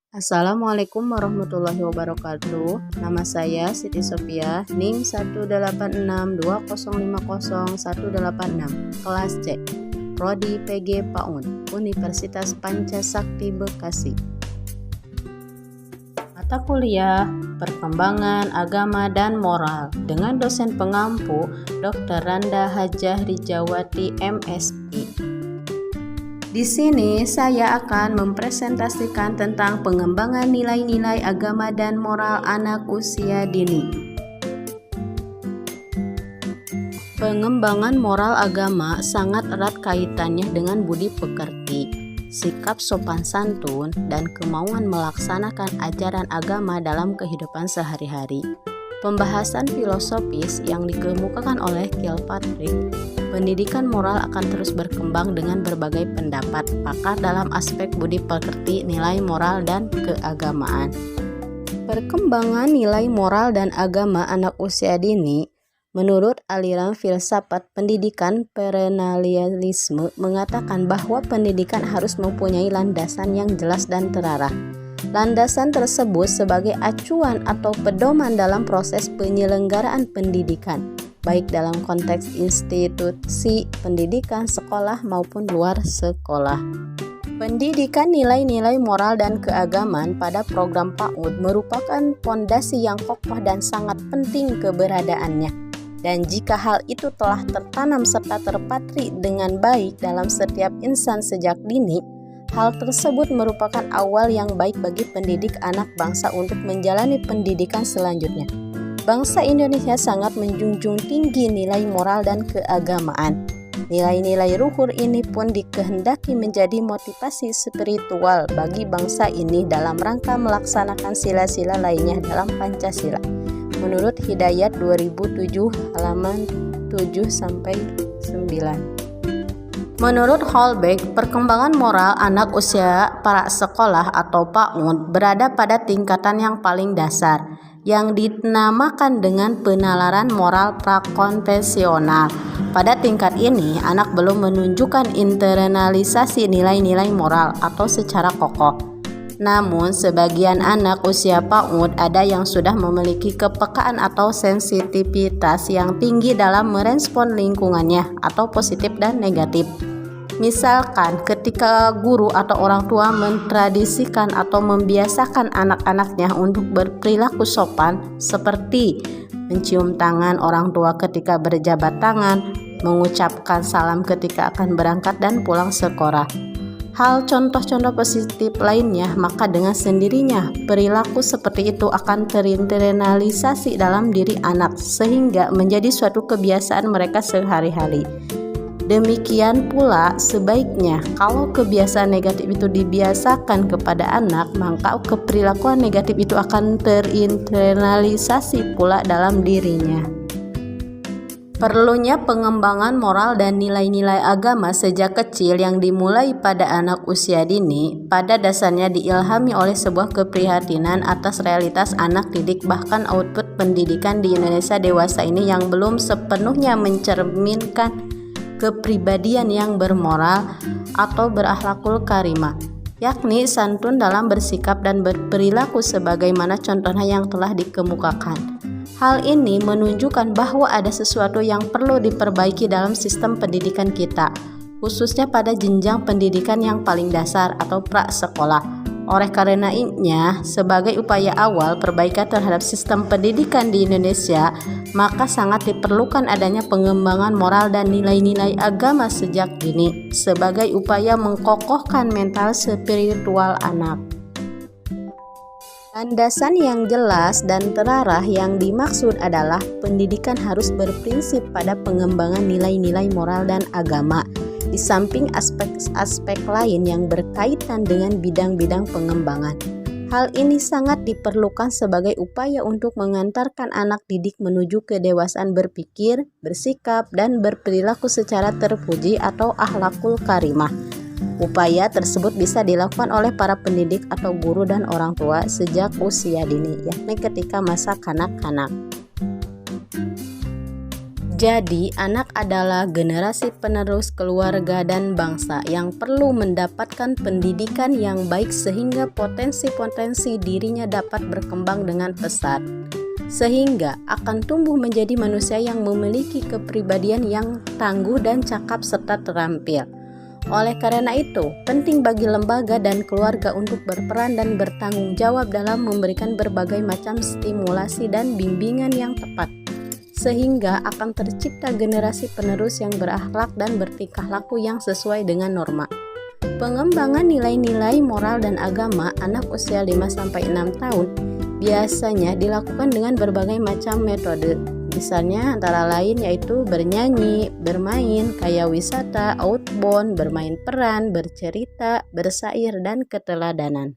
Assalamualaikum warahmatullahi wabarakatuh. Nama saya Siti Sofia, NIM 18620500186, kelas C, Prodi PG PAUD, Universitas Pancasakti Bekasi. Mata kuliah Perkembangan Agama dan Moral dengan dosen pengampu Dr. Randa Hajah Rijawati MSI. Di sini saya akan mempresentasikan tentang pengembangan nilai-nilai agama dan moral anak usia dini. Pengembangan moral agama sangat erat kaitannya dengan budi pekerti, sikap sopan santun, dan kemauan melaksanakan ajaran agama dalam kehidupan sehari-hari. Pembahasan filosofis yang dikemukakan oleh Kilpatrick, pendidikan moral akan terus berkembang dengan berbagai pendapat pakar dalam aspek budi pekerti, nilai moral, dan keagamaan. Perkembangan nilai moral dan agama anak usia dini menurut aliran filsafat pendidikan perennialisme mengatakan bahwa pendidikan harus mempunyai landasan yang jelas dan terarah. Landasan tersebut sebagai acuan atau pedoman dalam proses penyelenggaraan pendidikan, baik dalam konteks institusi pendidikan sekolah maupun luar sekolah. Pendidikan nilai-nilai moral dan keagamaan pada program PAUD merupakan fondasi yang kokoh dan sangat penting keberadaannya. Dan jika hal itu telah tertanam serta terpatri dengan baik dalam setiap insan sejak dini, hal tersebut merupakan awal yang baik bagi pendidik anak bangsa untuk menjalani pendidikan selanjutnya. Bangsa Indonesia sangat menjunjung tinggi nilai moral dan keagamaan. Nilai-nilai luhur ini pun dikehendaki menjadi motivasi spiritual bagi bangsa ini dalam rangka melaksanakan sila-sila lainnya dalam Pancasila. Menurut Hidayat 2007 halaman 7-9. Menurut Holbeck, perkembangan moral anak usia pra sekolah atau PAUD berada pada tingkatan yang paling dasar, yang dinamakan dengan penalaran moral prakonvensional. Pada tingkat ini, anak belum menunjukkan internalisasi nilai-nilai moral atau secara kokoh. Namun, sebagian anak usia PAUD ada yang sudah memiliki kepekaan atau sensitivitas yang tinggi dalam merespon lingkungannya atau positif dan negatif. Misalkan ketika guru atau orang tua mentradisikan atau membiasakan anak-anaknya untuk berperilaku sopan seperti mencium tangan orang tua ketika berjabat tangan, mengucapkan salam ketika akan berangkat dan pulang sekolah. Hal contoh-contoh positif lainnya, maka dengan sendirinya perilaku seperti itu akan terinternalisasi dalam diri anak sehingga menjadi suatu kebiasaan mereka sehari-hari. Demikian pula sebaiknya kalau kebiasaan negatif itu dibiasakan kepada anak, maka keperilakuan negatif itu akan terinternalisasi pula dalam dirinya. Perlunya pengembangan moral dan nilai-nilai agama sejak kecil yang dimulai pada anak usia dini pada dasarnya diilhami oleh sebuah keprihatinan atas realitas anak didik, bahkan output pendidikan di Indonesia dewasa ini yang belum sepenuhnya mencerminkan kepribadian yang bermoral atau berakhlakul karimah, yakni santun dalam bersikap dan berperilaku sebagaimana contohnya yang telah dikemukakan. Hal ini menunjukkan bahwa ada sesuatu yang perlu diperbaiki dalam sistem pendidikan kita, khususnya pada jenjang pendidikan yang paling dasar atau prasekolah. Oleh karenanya, sebagai upaya awal perbaikan terhadap sistem pendidikan di Indonesia, maka sangat diperlukan adanya pengembangan moral dan nilai-nilai agama sejak dini sebagai upaya mengkokohkan mental spiritual anak. Landasan yang jelas dan terarah yang dimaksud adalah pendidikan harus berprinsip pada pengembangan nilai-nilai moral dan agama, di samping aspek-aspek lain yang berkaitan dengan bidang-bidang pengembangan. Hal ini sangat diperlukan sebagai upaya untuk mengantarkan anak didik menuju kedewasaan berpikir, bersikap, dan berperilaku secara terpuji atau akhlakul karimah. Upaya tersebut bisa dilakukan oleh para pendidik atau guru dan orang tua sejak usia dini, yakni ketika masa kanak-kanak. Jadi, anak adalah generasi penerus keluarga dan bangsa yang perlu mendapatkan pendidikan yang baik sehingga potensi-potensi dirinya dapat berkembang dengan pesat, sehingga akan tumbuh menjadi manusia yang memiliki kepribadian yang tangguh dan cakap serta terampil. Oleh karena itu, penting bagi lembaga dan keluarga untuk berperan dan bertanggung jawab dalam memberikan berbagai macam stimulasi dan bimbingan yang tepat, sehingga akan tercipta generasi penerus yang berakhlak dan bertingkah laku yang sesuai dengan norma. Pengembangan nilai-nilai moral dan agama anak usia 5-6 tahun biasanya dilakukan dengan berbagai macam metode. Misalnya antara lain yaitu bernyanyi, bermain, kaya wisata, outbound, bermain peran, bercerita, bersair, dan keteladanan.